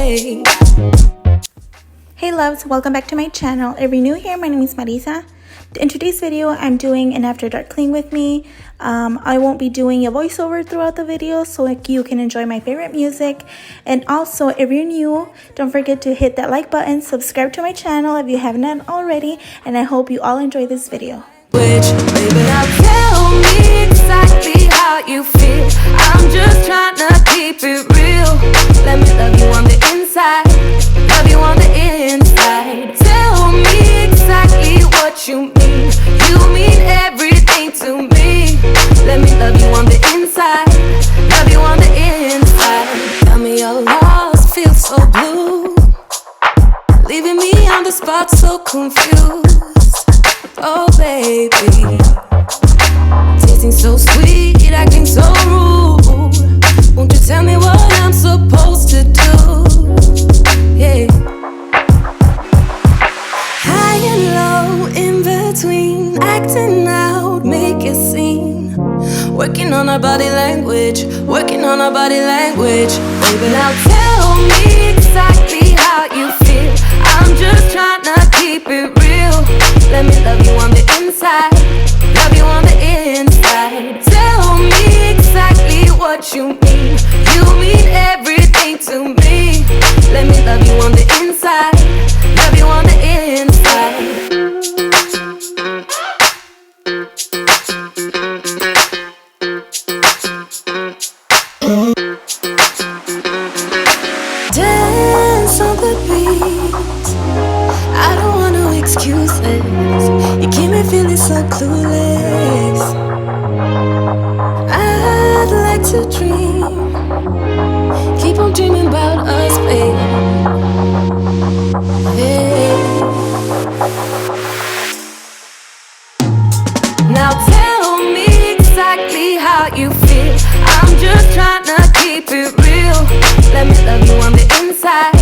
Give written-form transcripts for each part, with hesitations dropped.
way. Hey loves, welcome back to my channel. If you're new here, my name is Marissa. In today's video, I'm doing an after dark clean with me. I won't be doing a voiceover throughout the video so you can enjoy my favorite music. And also, if you're new, don't forget to hit that like button, subscribe to my channel if you haven't done already, and I hope you all enjoy this video. Baby, now tell me exactly how you feel. I'm just trying to keep it real. Let me love you on the inside, love you on the inside. Tell me exactly what you mean. You mean everything to me. Let me love you on the inside, love you on the inside. Tell me you're lost, feel so blue, leaving me on the spot so confused. Oh baby, tasting so sweet, acting so rude. Won't you tell me what I'm supposed to do? Yeah. High and low, in between, acting out, make a scene. Working on our body language, working on our body language. Baby, now tell me exactly how you feel. I'm just trying to keep it real. Let me love you on the inside, love you on the inside. Tell me exactly what you mean. You mean everything to me. Let me love you on the inside, love you on the inside. Dance on the beat, I don't want no excuses. You keep me feeling so clueless. I'd like to dream, keep on dreaming about us, babe. Hey. Now tell me exactly how you feel. I'm just trying to keep it real. Let me love you on the inside,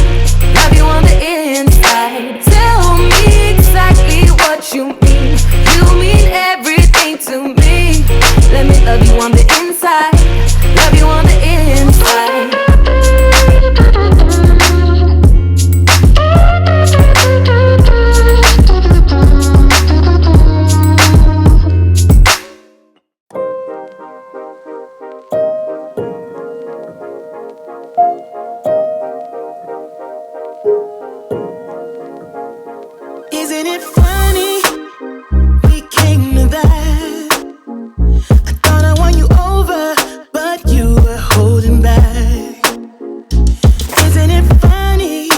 love you on the inside. Tell me exactly what you mean. You mean everything to me. Let me love you on the inside, love you on the inside. Isn't it funny? We came to that. I thought I won you over, but you were holding back. Isn't it funny?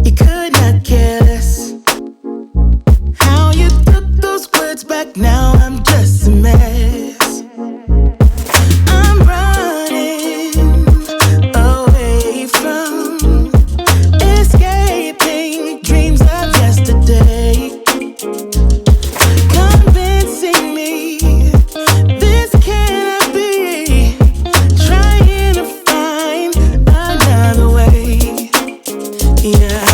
You could not care less. How you took those words back, now I'm just a mess. I'm running away from escaping dreams of yesterday. Convincing me this cannot be. Trying to find another way. Yeah,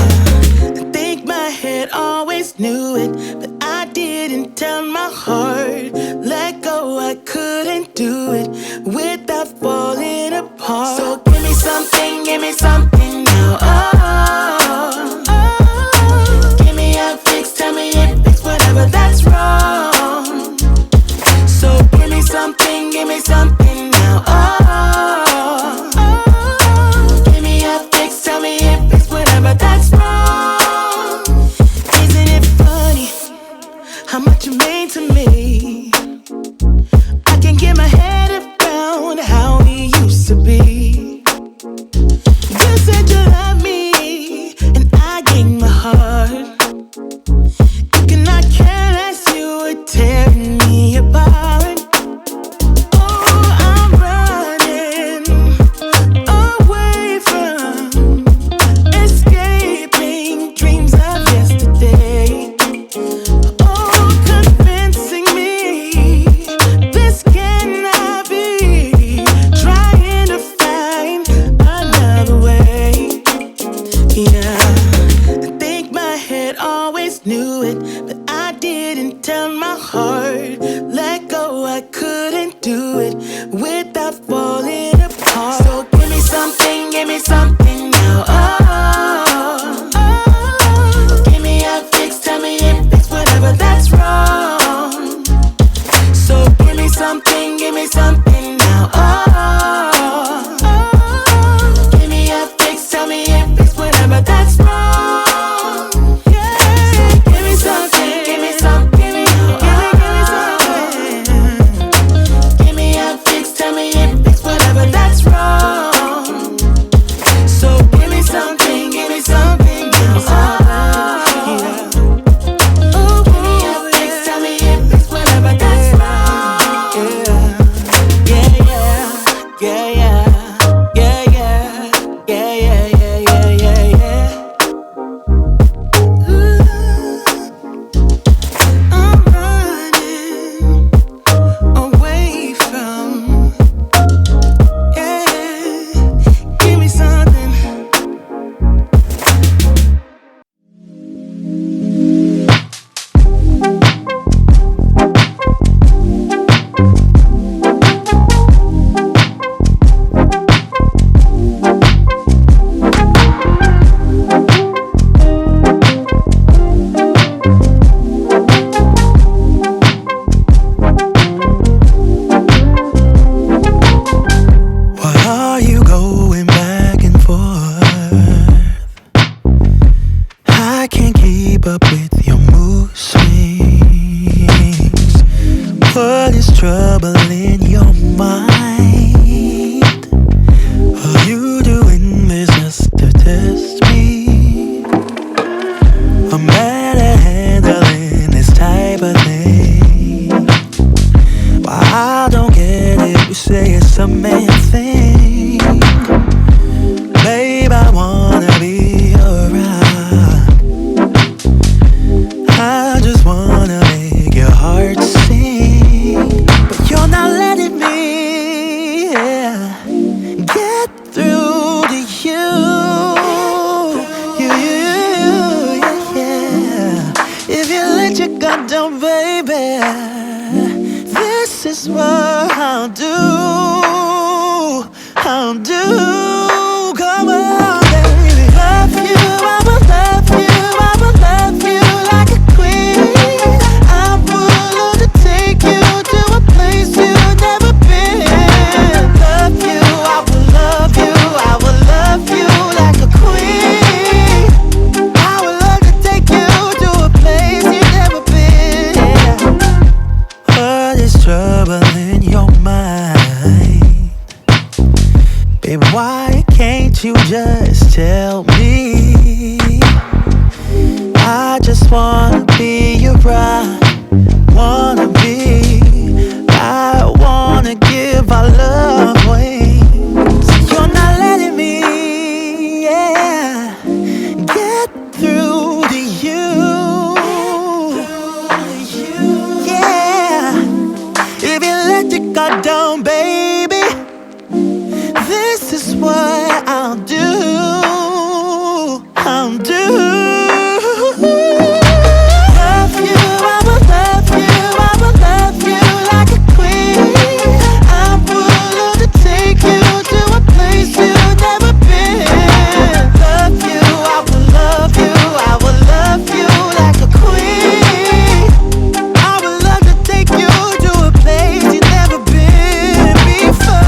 I think my head always knew it, but I didn't tell my heart. Let go, I couldn't do it without falling apart. So give me something now. Oh, oh. Give me a fix, tell me if it's whatever that's wrong. So give me something now. Oh, oh. Give me a fix, tell me if it's whatever that's wrong. Isn't it funny how much you mean to me? I can't get my head around how we used to be. You said you love me, and I gave my heart. You cannot care less, you were tearing me apart. Oh, I'm running away from escaping dreams of yesterday. Oh, convincing me this cannot be. Trying to find another way. Yeah, I think my head always knew it, but I didn't tell my heart. Let go, I couldn't do it without falling apart. So give me something now. Oh. tell me. I just wanna be your bride. Wanna be. I wanna give our love away. You're not letting me, yeah, get through to you. Yeah, if you let your guard down, baby, this is what I'll do. I'll do. Love you, I will love you, I will love you like a queen. I'm willing to take you to a place you've never been. Love you, I will love you, I will love you like a queen. I would love to take you to a place you've never been before.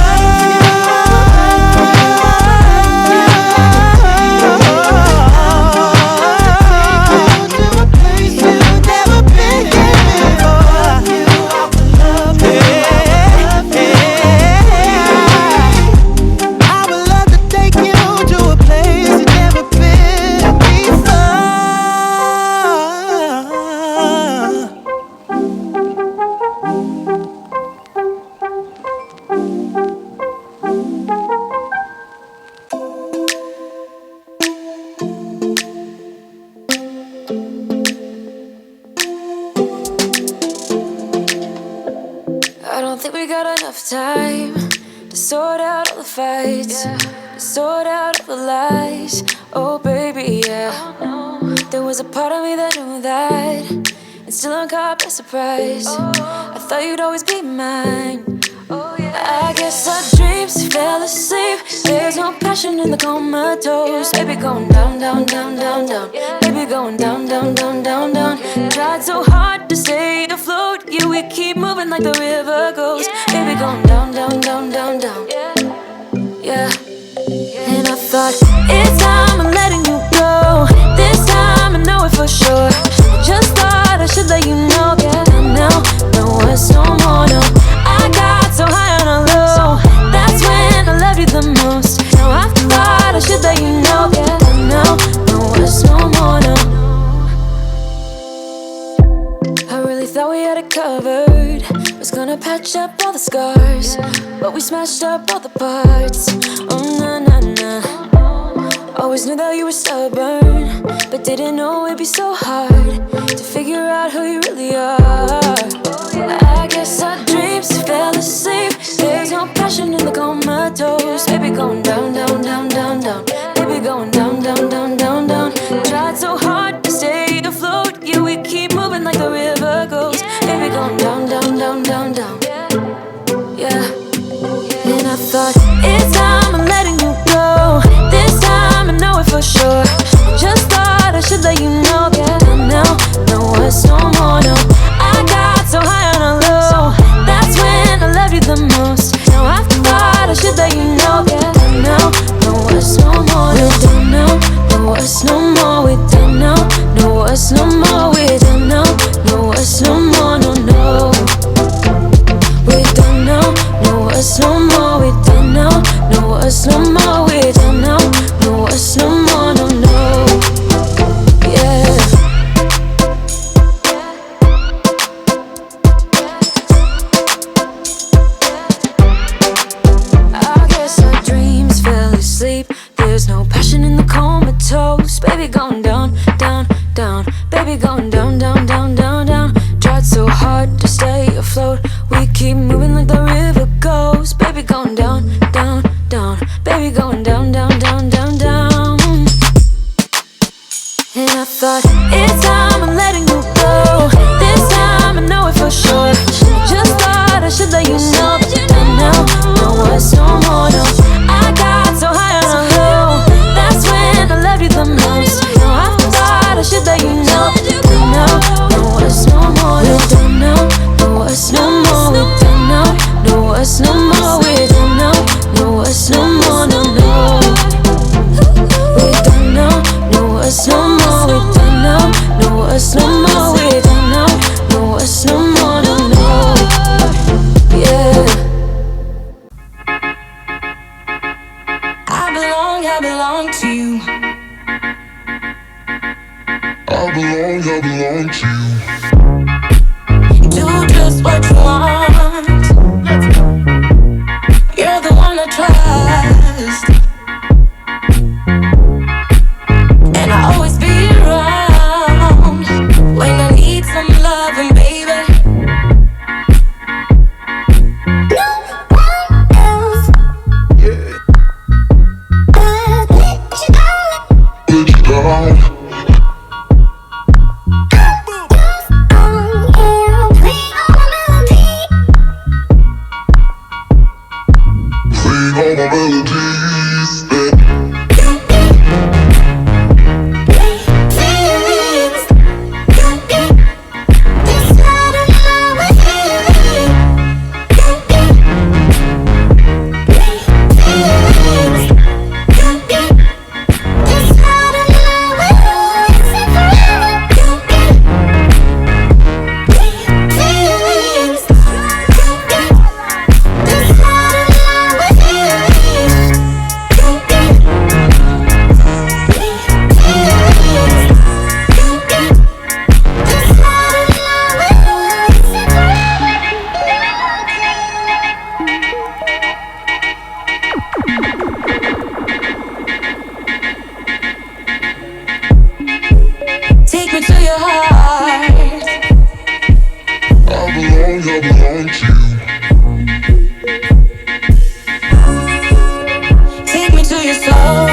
I don't think we got enough time to sort out all the fights, to sort out all the lies. Oh baby, yeah. There was a part of me that knew that, and still I'm caught by surprise. I thought you'd always be mine. I guess our dreams fell asleep. There's no passion in the comatose. Baby going down, down, down, down, down. Baby going down, down, down, down, down. Tried so hard to stay afloat. Yeah, we keep moving like the river goes. Baby going down, down, down, down, down. Yeah. And I thought, it's time I'm letting you go. This time I know it for sure. Just thought I should let you know. Yeah, now, no it's no more, no. I got so high on a low. That's when I loved you the most. Now I thought I should let you know. Yeah, now, no it's no more, no. I really thought we had it covered. Was gonna patch up all the scars, but we smashed up all the parts. Oh na na na. Always knew that you were stubborn, but didn't know it'd be so hard to figure out who you really are. I guess our dreams fell asleep. There's no passion in the comatose. Baby going down, down, down, down, down. Baby going down, down, down, down, down. Tried so hard to stay afloat. Yeah, we keep moving like the river goes. Baby going down, down, down, down, down. Yeah. And I thought, it's time I'm letting you go. This time I know it for sure. Just thought I should let you know. Yeah, now, no it's no more, no. I got so high on a low. That's when I loved you the most. Now I thought I should let you know. Yeah, now, no it's no more. We're done now, no it's no more. We're done now, no it's no more. We're done now, no it's no more, no, no. We're done now, no it's no more. We're done now, no it's no more. We're done now, no it's no more, no, no. Yeah. I guess our dreams fell asleep. There's no passion in the comatose. Baby going down, down, down. Baby going down, down, down, down, down. Tried so hard to stay afloat. We keep moving like the river goes. Baby going down, down, down. Baby going down, down, down, down, down. And I thought, it's time I'm letting you go. This time I know it for sure. Just thought I should let you know. And now, no it's no more, no. I got so high on a low. That's when I loved you the most. Now I thought I should let you know. And now, no it's no more, no. We're done now, no it's no more. We're done now, no it's no more. We're done now, no it's no more, no, no. We're done now, no it's no more. We're done now, no it's no more. We're done now, no it's no more, no, no. Yeah. I belong to you. I belong to you. Do just what you want. You're the one I trust, and I'll always be around when I need some loving, baby. No one else. I'll let you down. Let you down. Playing all my melodies that take me to your heart. I belong to you. Take me to your soul.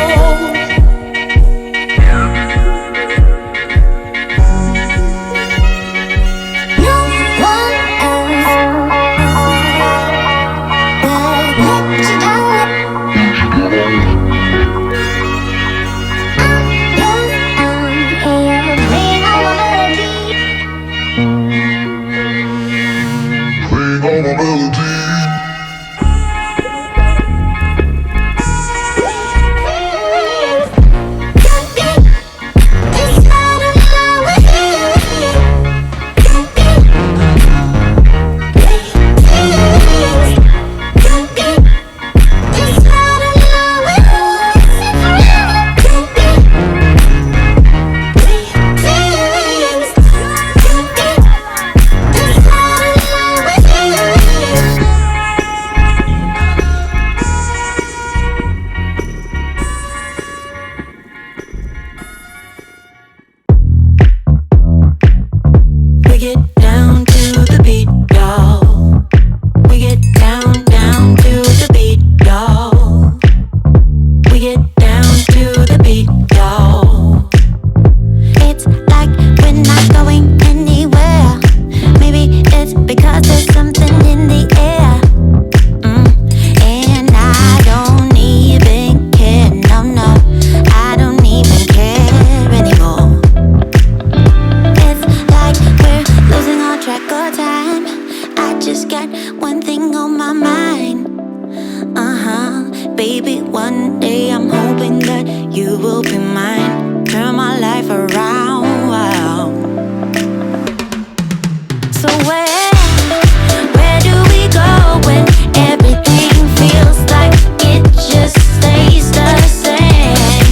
No one else. I'll let you down. Playing all my melodies. We get down to the beat, y'all. We get down to the beat, y'all. We get down to the beat, y'all. It's like we're not going anywhere. Maybe it's because there's something in the air. And I don't even care, no, I don't even care anymore. It's like we're losing all track of time. I just got one thing on my mind. Baby, one day I'm hoping that you will be mine. Turn my life around, wow. So where do we go when everything feels like it just stays the same?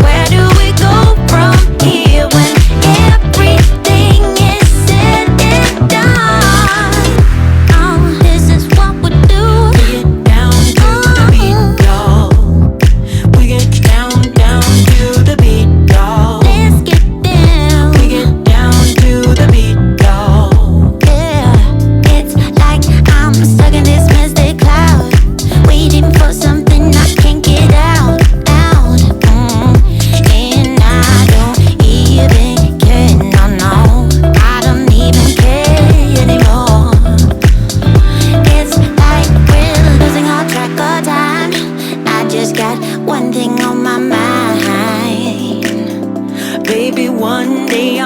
Where do we go from here when everything is said and done? Oh, this is what we do. We get down to the beat, y'all. We get down to the beat, y'all. Let's get down. We get down to the beat, y'all. Yeah, it's like I'm stuck in this misty cloud, waiting for something I can't get out. And I don't even care, no, I don't even care anymore. It's like we're losing all track of time. I just got one thing on my mind. Baby, one day